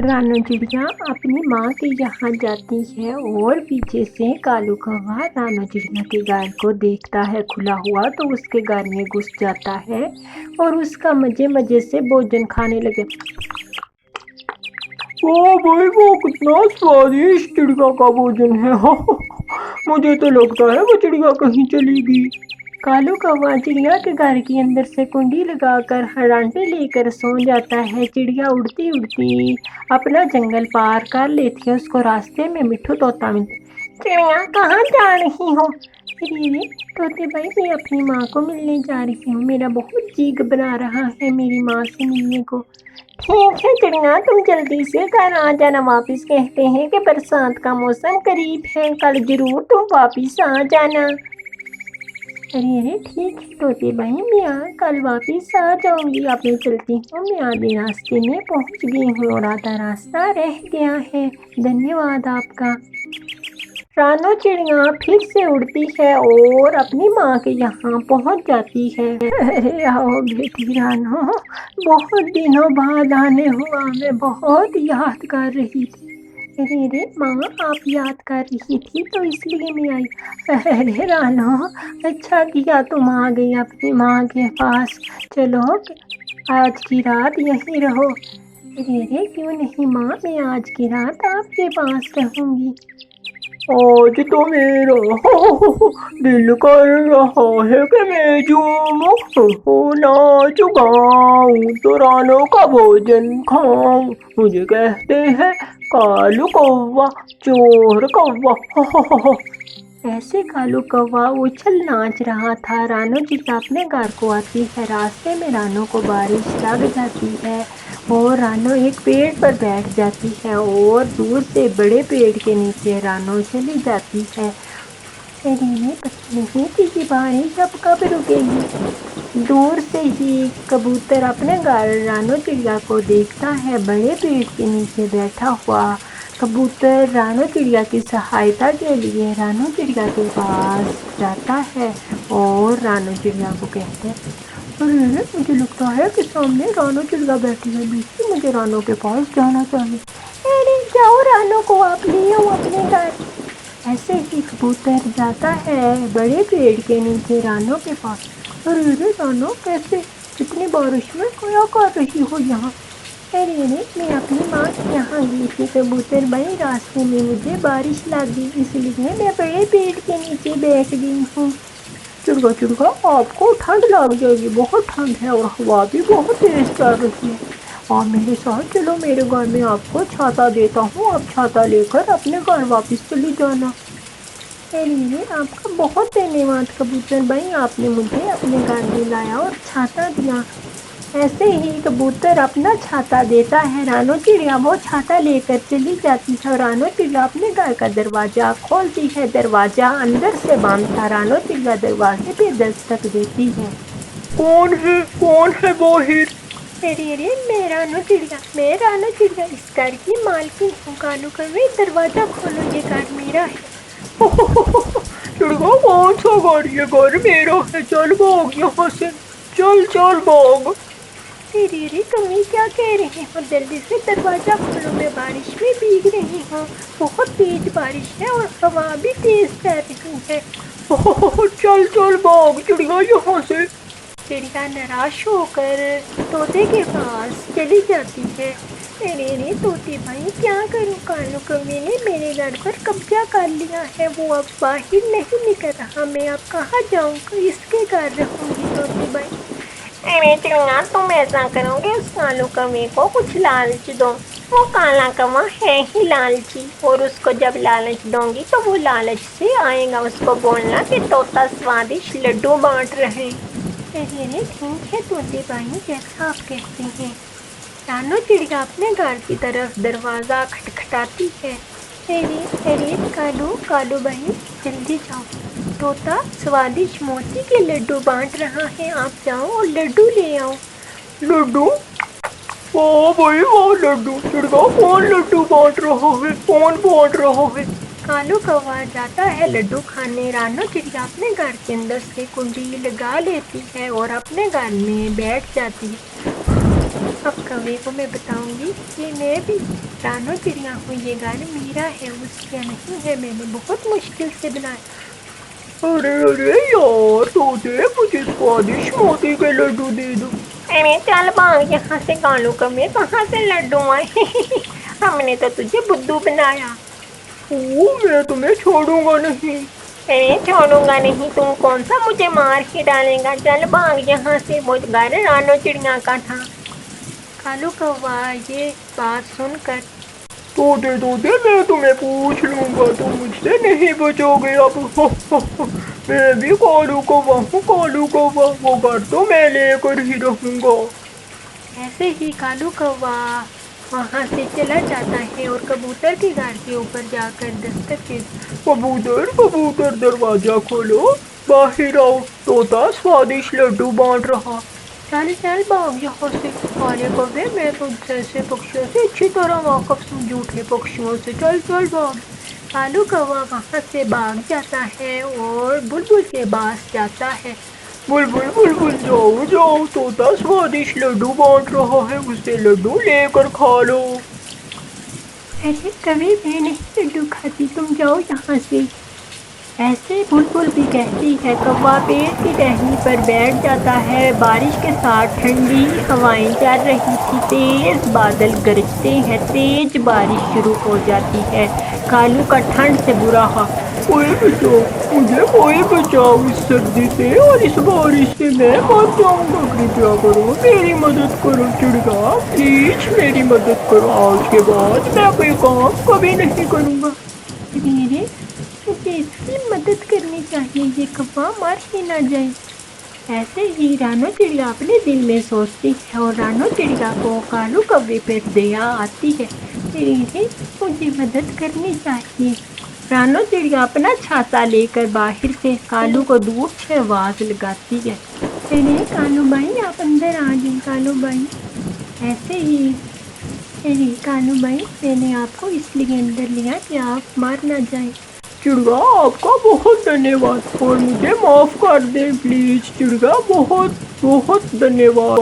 रानो चिड़िया अपनी माँ के यहाँ जाती है और पीछे से कालू कौवा रानो चिड़िया के घर को देखता है खुला हुआ तो उसके घर में घुस जाता है और उसका मजे मजे से भोजन खाने लगे। वाह भाई वो कितना स्वादिष्ट चिड़िया का भोजन है। मुझे तो लगता है वो चिड़िया कहीं चली गई। कालू कौवा चिड़िया के घर के अंदर से कुंडी लगाकर हरांटे लेकर सो जाता है। चिड़िया उड़ती उड़ती अपना जंगल पार कर लेती है। उसको रास्ते में मिट्ठू तोता मिलता। चिड़िया कहाँ जा रही हो? अरे तोते भाई मैं अपनी माँ को मिलने जा रही हूँ। मेरा बहुत जी घबरा रहा है मेरी माँ से मिलने को। ठीक है चिड़िया तुम जल्दी से घर आ जाना वापिस। कहते हैं कि बरसात का मौसम करीब है, कल जरूर तुम वापिस आ जाना। अरे ठीक है तोते भाई मैं कल वापिस आ जाऊंगी। अब मैं चलती हूँ, मैं आधे रास्ते में पहुँच गई हूँ और आधा रास्ता रह गया है। धन्यवाद आपका। रानो चिड़िया फिर से उड़ती है और अपनी माँ के यहाँ पहुँच जाती है। अरे आओ बेटी रानो, बहुत दिनों बाद आने हुआ, मैं बहुत याद कर रही थी। अरे माँ आप याद कर रही थी तो इसलिए मैं आई। अरे रानो अच्छा किया तुम आ गई अपनी माँ के पास। चलो आज की रात यहीं रहो। अरे क्यों नहीं माँ, मैं आज की रात आपके पास रहूंगी। आज तो मेरा दिल कर रहा है कि मैं झूमूं नाच गाऊं तो रानों का भोजन खाऊं। मुझे कहते हैं कालू कौवा चोर कौवा। ऐसे कालू कौवा उछल नाच रहा था। रानो चिड़िया अपने घर को आती है। रास्ते में रानो को बारिश लग जाती है और रानो एक पेड़ पर बैठ जाती है और दूर से बड़े पेड़ के नीचे रानो चली जाती है। अरे पता नहीं कि ये बारिश अब कब रुकेगी। दूर से ही कबूतर अपने घर रानो चिड़िया को देखता है। बड़े पेड़ के नीचे बैठा हुआ कबूतर रानो चिड़िया की सहायता के लिए रानो चिड़िया के पास जाता है और रानो चिड़िया को कहते हैं अरे मुझे लगता है कि सामने रानो चिड़िया बैठी है, बीच मुझे रानो के पास जाना चाहिए। अरे जाओ रानो को आप ले आओ अपने घर। ऐसे ही कबूतर जाता है बड़े पेड़ के नीचे रानो के पास। अरे रानो कैसे इतनी बारिश में क्या कर रही हो यहाँ? अरे मैं अपनी माँ के यहाँ गई थी कबूतर भाई, रास्ते में मुझे बारिश लग गई इसलिए मैं बड़े पेड़ के नीचे बैठ गई हूँ। चिड़गा चिड़गा आपको ठंड लग जाएगी, बहुत ठंड है और हवा भी बहुत तेज चल रही है। आप मेरे साथ चलो, मेरे घर में आपको छाता देता हूँ, आप छाता लेकर अपने घर वापस चली जाना। अरे आपका बहुत धन्यवाद कबूतर भाई, आपने मुझे अपने घर में लाया और छाता दिया। ऐसे ही कबूतर अपना छाता देता है। रानो चिड़िया वो छाता लेकर चली जाती है और रानो चिड़िया अपने घर का दरवाजा खोलती है। दरवाजा अंदर से बंद था। रानो चिड़िया दरवाजे पे दस्तक देती है। कौन है बाहर? अरे मैं रानो चिड़िया इस घर की मालकिन हूँ। कालू कौवे दरवाजा खोलो, ये घर मेरा है। चिड़िया कौन सा घर? ये घर मेरा है, चल भाग यहाँ से, चल भाग। रे तुम ये क्या कह रही हो? जल्दी से दरवाजा खोलो, मैं बारिश में भीग रही हूँ। बहुत तेज बारिश है और हवा भी तेज चल रही है। चल भाग चिड़िया यहाँ से। चिड़िया निराश होकर तोते के पास चली जाती है। अरे तोते भाई क्या करूँ, कालू कौवे ने मेरे घर पर कब्जा कर लिया है, वो अब बाहर नहीं निकल रहा। मैं अब कहाँ जाऊँ, किसके घर रहूँगी तोते भाई? अरे चिड़िया तुम ऐसा करोगे, उस कालू कौवे को कुछ लालच दो। वो काला कौवा है ही लालची, और उसको जब लालच दोगी तो वो लालच से आएगा। उसको बोलना कि तोता स्वादिष्ट लड्डू बांट रहे। अरे ठीक है तोते भाई, जैसा आप कहते हैं। रानो चिड़िया अपने घर की तरफ दरवाज़ा खटखटाती है। अरे कालू भाई जल्दी जाओ, तोता स्वादिष्ट मोती के लड्डू बांट रहा है, आप जाओ और लड्डू ले आओ। लड्डू? वाह भाई वाह, लड्डू चिड़िया कौन लड्डू बांट रहा है, कौन बांट रहा है? कालू कौवा जाता है लड्डू खाने। रानो चिड़िया अपने घर के अंदर से कुंडी लगा लेती है और अपने घर में बैठ जाती है। अब कौवे को मैं बताऊंगी कि मैं भी رانو چڑیا کو یہ گھر میرا ہے، اس کا نہیں ہے، میں نے بہت مشکل سے بنایا۔ ارے ارے یار طوطے، مجھے سوادش موتی کے لڈو دے دو۔ ارے چل بھاگ یہاں سے کالو کبے، کہاں سے لڈو آئے؟ ہم نے تو تجھے بدھو بنایا۔ میں تمہیں چھوڑوں گا نہیں۔ ارے چھوڑوں گا نہیں، تم کون سا مجھے مار کے ڈالے گا؟ چل بھاگ یہاں سے، وہ گھر رانو چڑیا کا تھا۔ کالو کوا یہ بات سن کر طوطے طوطے، میں تمہیں پوچھ لوں گا، تم مجھ سے نہیں بچو گے اب۔ میں بھی کالو کوا ہوں، کالو کوا، وہ گھر تو میں لے کر ہی رہوں گا۔ ایسے ہی کالو کوا وہاں سے چلا جاتا ہے اور کبوتر کے گھر کے اوپر جا کر دستک دیتا۔ کبوتر کبوتر، دروازہ کھولو، باہر آؤ، طوطا سوادش لڈو بانٹ رہا۔ چل چل بھاگ یہاں سے، کالے کبے، میں تجھ جیسے پکشیوں سے اچھی طرح واقف ہوں، جھوٹے پکشیوں سے، چل چل بھاگ۔ کالو کوا وہاں سے بھاگ جاتا ہے اور بلبل کے پاس جاتا ہے۔ بلبل بلبل جاؤ جاؤ، طوطا سوادش لڈو بانٹ رہا ہے، اسے لڈو لے کر کھا لو۔ ارے کبھی میں نہیں لڈو کھاتی، تم جاؤ یہاں سے۔ ایسے بلبل بھی کہتی ہے، کوا پیڑ کی ٹہنی پر بیٹھ جاتا ہے۔ بارش کے ساتھ ٹھنڈی ہوائیں چل رہی تھی، تیز بادل گرجتے ہیں، تیز بارش شروع ہو جاتی ہے۔ کالو کا ٹھنڈ سے برا حال۔ کوئی بچاؤ، مجھے کوئی بچاؤ اس سردی سے اور اس بارش سے، میں مر جاؤں گا، کرپیا کرو میری مدد کرو چڑیا، پلیز میری مدد کرو، آج کے بعد میں کوئی کام کبھی نہیں کروں گا۔ میرے مجھے اس کی مدد کرنی چاہیے، یہ کوا مر ہی نہ جائے۔ ایسے ہی رانو چڑیا اپنے دل میں سوچتی ہے اور رانو چڑیا کو کالو کوے پر دیا آتی ہے۔ میرے مجھے مدد کرنی چاہیے۔ رانو چڑیا اپنا چھاتا لے کر باہر سے کالو کو دور سے آواز لگاتی ہے۔ ارے کالو بھائی، آپ اندر آ جائیں، کالو بھائی۔ ایسے ہی ارے کالو بھائی، میں نے آپ کو اس لیے اندر لیا کہ آپ مر نہ جائیں۔ چڑیا آپ کا بہت دھنیہ واد اور مجھے معاف کر دیں پلیز چڑیا، بہت بہت دھنیہ واد۔